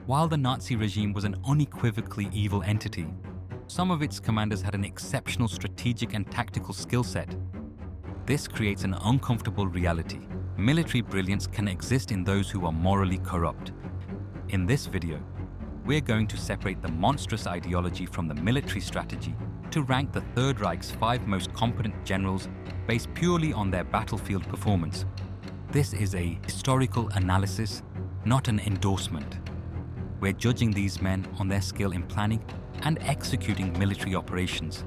While the Nazi regime was an unequivocally evil entity, some of its commanders had an exceptional strategic and tactical skill set. This creates an uncomfortable reality. Military brilliance can exist in those who are morally corrupt. In this video, we're going to separate the monstrous ideology from the military strategy to rank the Third Reich's 5 most competent generals based purely on their battlefield performance. This is a historical analysis, not an endorsement. We're judging these men on their skill in planning and executing military operations,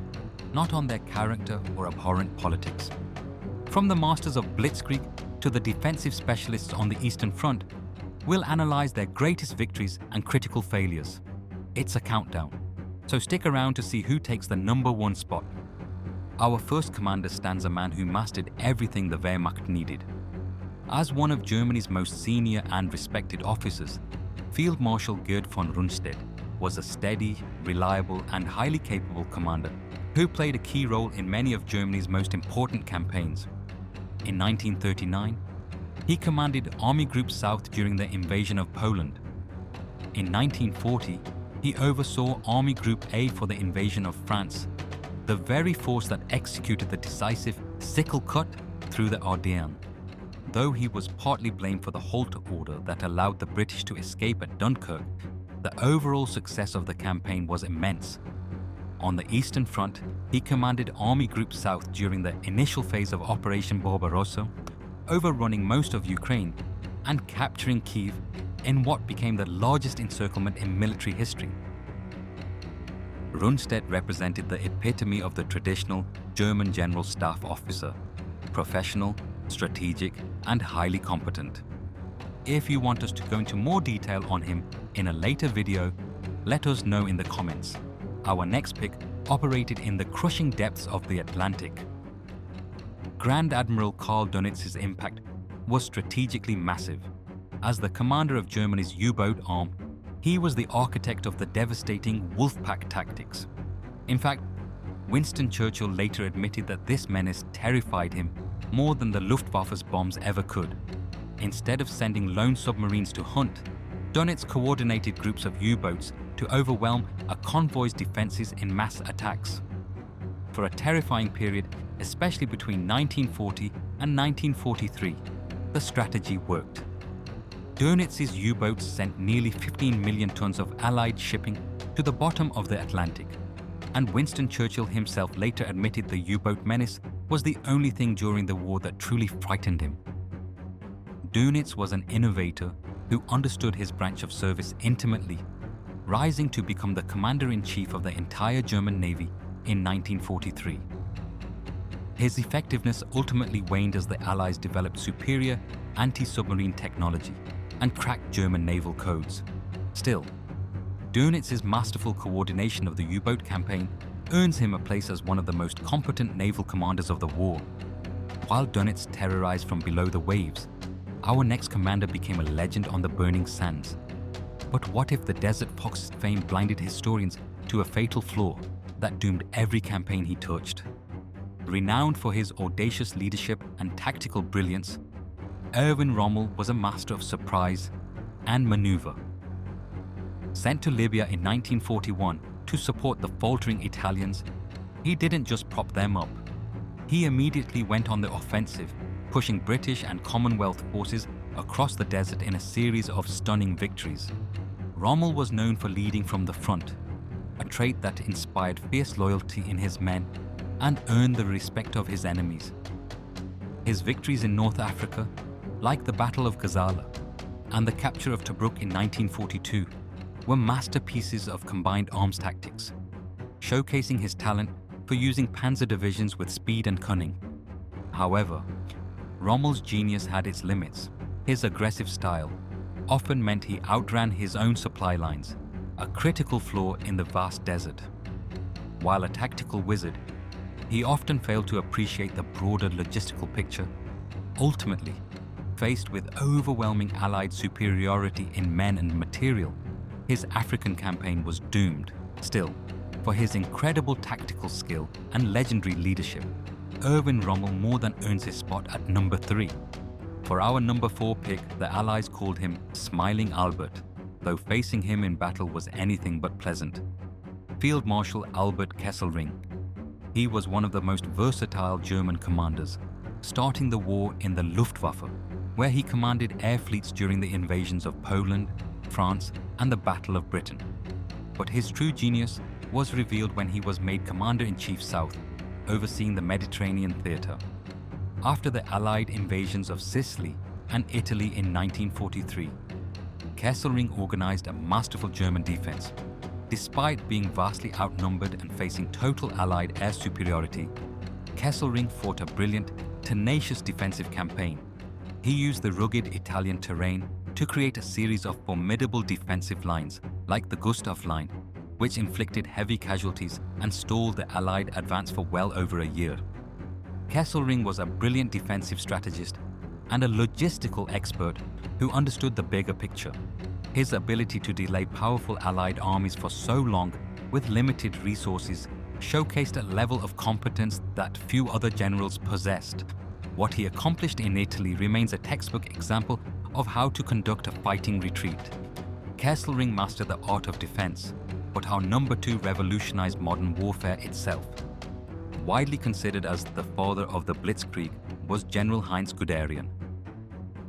not on their character or abhorrent politics. From the masters of Blitzkrieg to the defensive specialists on the Eastern Front, we'll analyze their greatest victories and critical failures. It's a countdown, so stick around to see who takes the #1 spot. Our first commander stands a man who mastered everything the Wehrmacht needed. As one of Germany's most senior and respected officers, Field Marshal Gerd von Rundstedt was a steady, reliable, and highly capable commander who played a key role in many of Germany's most important campaigns. In 1939, he commanded Army Group South during the invasion of Poland. In 1940, he oversaw Army Group A for the invasion of France, the very force that executed the decisive sickle cut through the Ardennes. Though he was partly blamed for the halt order that allowed the British to escape at Dunkirk, the overall success of the campaign was immense. On the Eastern Front, he commanded Army Group South during the initial phase of Operation Barbarossa, overrunning most of Ukraine and capturing Kyiv in what became the largest encirclement in military history. Rundstedt represented the epitome of the traditional German general staff officer, professional, strategic, and highly competent. If you want us to go into more detail on him in a later video, let us know in the comments. Our next pick operated in the crushing depths of the Atlantic. Grand Admiral Karl Dönitz's impact was strategically massive. As the commander of Germany's U-boat arm, he was the architect of the devastating Wolfpack tactics. In fact, Winston Churchill later admitted that this menace terrified him more than the Luftwaffe's bombs ever could. Instead of sending lone submarines to hunt, Dönitz coordinated groups of U-boats to overwhelm a convoy's defenses in mass attacks. For a terrifying period, especially between 1940 and 1943, the strategy worked. Dönitz's U-boats sent nearly 15 million tons of Allied shipping to the bottom of the Atlantic, and Winston Churchill himself later admitted the U-boat menace was the only thing during the war that truly frightened him. Dönitz was an innovator who understood his branch of service intimately, rising to become the commander-in-chief of the entire German Navy in 1943. His effectiveness ultimately waned as the Allies developed superior anti-submarine technology and cracked German naval codes. Still, Dönitz's masterful coordination of the U-boat campaign earns him a place as one of the most competent naval commanders of the war. While Dönitz terrorized from below the waves, our next commander became a legend on the burning sands. But what if the Desert Fox fame blinded historians to a fatal flaw that doomed every campaign he touched? Renowned for his audacious leadership and tactical brilliance, Erwin Rommel was a master of surprise and maneuver. Sent to Libya in 1941 to support the faltering Italians, he didn't just prop them up. He immediately went on the offensive, pushing British and Commonwealth forces across the desert in a series of stunning victories. Rommel was known for leading from the front, a trait that inspired fierce loyalty in his men and earned the respect of his enemies. His victories in North Africa, like the Battle of Gazala and the capture of Tobruk in 1942, were masterpieces of combined arms tactics, showcasing his talent for using panzer divisions with speed and cunning. However, Rommel's genius had its limits. His aggressive style often meant he outran his own supply lines, a critical flaw in the vast desert. While a tactical wizard, he often failed to appreciate the broader logistical picture. Ultimately, faced with overwhelming Allied superiority in men and material, his African campaign was doomed. Still, for his incredible tactical skill and legendary leadership, Erwin Rommel more than earns his spot at number 3. For our number 4 pick, the Allies called him Smiling Albert. though facing him in battle was anything but pleasant. Field Marshal Albert Kesselring. He was one of the most versatile German commanders, starting the war in the Luftwaffe, where he commanded air fleets during the invasions of Poland, France, and the Battle of Britain. But his true genius was revealed when he was made Commander-in-Chief South, overseeing the Mediterranean theatre. After the Allied invasions of Sicily and Italy in 1943, Kesselring organized a masterful German defense. Despite being vastly outnumbered and facing total Allied air superiority, Kesselring fought a brilliant, tenacious defensive campaign. He used the rugged Italian terrain to create a series of formidable defensive lines, like the Gustav Line, which inflicted heavy casualties and stalled the Allied advance for well over a year. Kesselring was a brilliant defensive strategist and a logistical expert who understood the bigger picture. His ability to delay powerful Allied armies for so long with limited resources showcased a level of competence that few other generals possessed. What he accomplished in Italy remains a textbook example of how to conduct a fighting retreat. Kesselring mastered the art of defense, but how No. 2 revolutionized modern warfare itself. Widely considered as the father of the Blitzkrieg was General Heinz Guderian.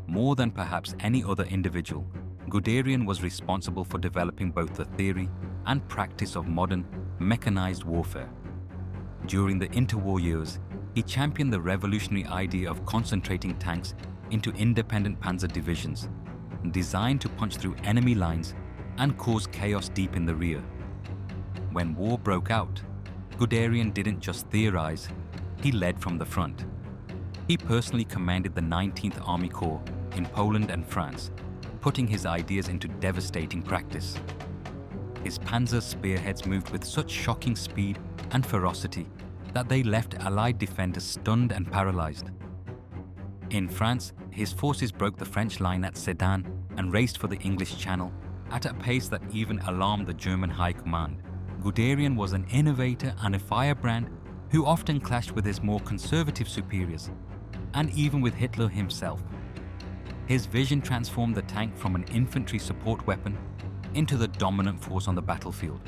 More than perhaps any other individual, Guderian was responsible for developing both the theory and practice of modern, mechanized warfare. During the interwar years, he championed the revolutionary idea of concentrating tanks into independent panzer divisions, designed to punch through enemy lines and cause chaos deep in the rear. When war broke out, Guderian didn't just theorize, he led from the front. He personally commanded the 19th Army Corps in Poland and France, putting his ideas into devastating practice. His panzer spearheads moved with such shocking speed and ferocity that they left Allied defenders stunned and paralyzed. In France, his forces broke the French line at Sedan and raced for the English Channel at a pace that even alarmed the German High Command. Guderian was an innovator and a firebrand who often clashed with his more conservative superiors, and even with Hitler himself. His vision transformed the tank from an infantry support weapon into the dominant force on the battlefield.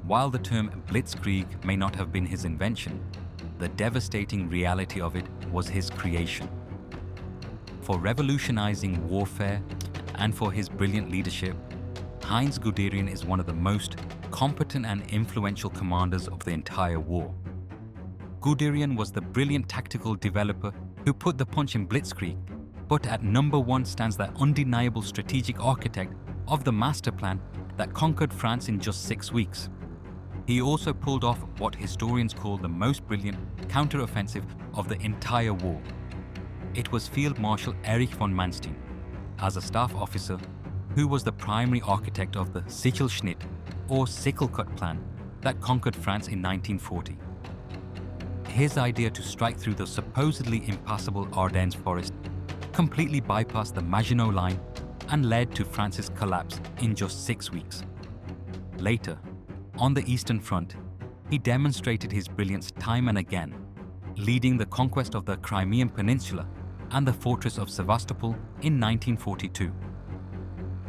While the term Blitzkrieg may not have been his invention, the devastating reality of it was his creation. For revolutionizing warfare and for his brilliant leadership, Heinz Guderian is one of the most competent and influential commanders of the entire war. Guderian was the brilliant tactical developer who put the punch in Blitzkrieg, but at number 1 stands the undeniable strategic architect of the master plan that conquered France in just 6 weeks. He also pulled off what historians call the most brilliant counter-offensive of the entire war. It was Field Marshal Erich von Manstein, as a staff officer, who was the primary architect of the Sichelschnitt, or sickle cut plan, that conquered France in 1940. His idea to strike through the supposedly impassable Ardennes forest completely bypassed the Maginot Line and led to France's collapse in just 6 weeks. Later, on the Eastern Front, he demonstrated his brilliance time and again, leading the conquest of the Crimean Peninsula and the fortress of Sevastopol in 1942.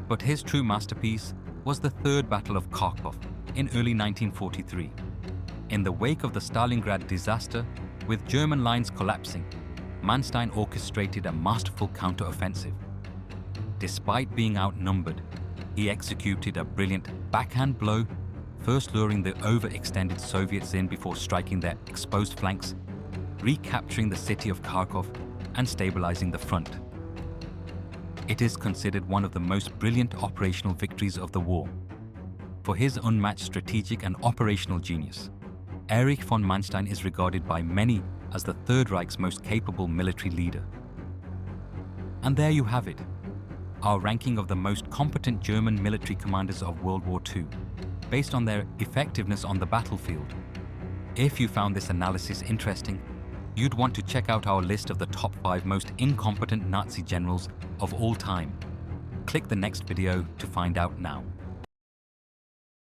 But his true masterpiece was the Third Battle of Kharkov in early 1943. In the wake of the Stalingrad disaster, with German lines collapsing, Manstein orchestrated a masterful counter-offensive. Despite being outnumbered, he executed a brilliant backhand blow, first luring the overextended Soviets in before striking their exposed flanks, recapturing the city of Kharkov and stabilizing the front. It is considered one of the most brilliant operational victories of the war. For his unmatched strategic and operational genius, Erich von Manstein is regarded by many as the Third Reich's most capable military leader. And there you have it, our ranking of the most competent German military commanders of World War II, based on their effectiveness on the battlefield. If you found this analysis interesting, you'd want to check out our list of the top 5 most incompetent Nazi generals of all time. Click the next video to find out now.